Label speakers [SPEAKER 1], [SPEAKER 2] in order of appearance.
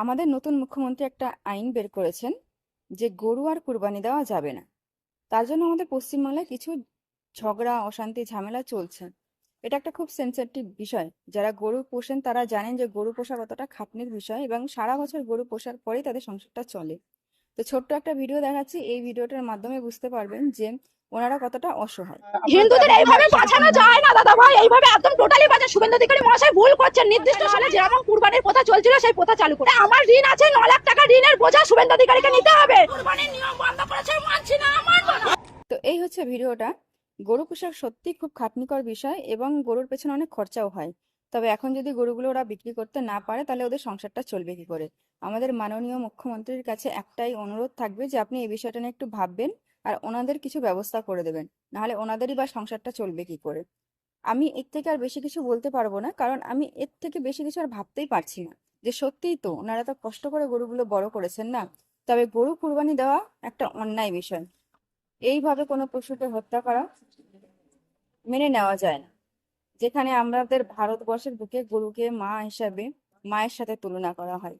[SPEAKER 1] আমাদের নতুন মুখ্যমন্ত্রী একটা আইন বের করেছেন যে গরু আর কুরবানি দেওয়া যাবে না। তার জন্য আমাদের পশ্চিমবাংলায় কিছু ঝগড়া অশান্তি ঝামেলা চলছে। এটা একটা খুব সেনসিটিভ বিষয়। যারা গরু পোষেন তারা জানেন যে গরু পোষা কতটা খাটনির বিষয়, এবং সারা বছর গরু পোষার পরেই তাদের সংসারটা চলে। তো ছোট্ট একটা ভিডিও দেখাচ্ছি, এই ভিডিওটার মাধ্যমে বুঝতে পারবেন যে ওনারা কতটা অসহায়।
[SPEAKER 2] হিন্দুদের এইভাবে বাঁচানো যায় না দাদা ভাই, এইভাবে একদম টোটালি বাঁচা। শুভেন্দু অধিকারী মহাশয় ভুল করছেন। নির্দিষ্ট সালে যেমন কুরবানির প্রথা চলছিল সেই প্রথা চালু করে। আমার ঋণ আছে 9 লাখ টাকা, ঋণের বোঝা শুভেন্দু অধিকারীকে নিতে হবে। কুরবানির নিয়ম বন্ধ করেছে, মানছি না, মানবো না।
[SPEAKER 1] তো এই হচ্ছে ভিডিওটা। গরু পোষা সত্যি খুব খাটনিকর বিষয়, এবং গরুর পেছনে অনেক খরচাও হয়। তবে এখন যদি গরুগুলো ওরা বিক্রি করতে না পারে তাহলে ওদের সংসারটা চলবে কি করে? আমাদের মাননীয় মুখ্যমন্ত্রীর কাছে একটাই অনুরোধ থাকবে যে আপনি এই বিষয়টা নিয়ে একটু ভাববেন আর ওনাদের কিছু ব্যবস্থা করে দেবেন। নাহলে ওনাদেরই বা সংসারটা চলবে কি করে? আমি এর থেকে আর বেশি কিছু বলতে পারবো না, কারণ আমি এর থেকে বেশি কিছু আর ভাবতেই পারছি না। যে সত্যিই তো ওনারা তো কষ্ট করে গরুগুলো বড় করেছেন না। তবে গরু কুরবানি দেওয়া একটা অন্যায় বিষয়। এইভাবে কোনো পশুকে হত্যা করা মেনে নেওয়া যায় না। যেখানে আমাদের ভারতবর্ষের বুকে গরুকে মা হিসাবে, মায়ের সাথে তুলনা করা হয়।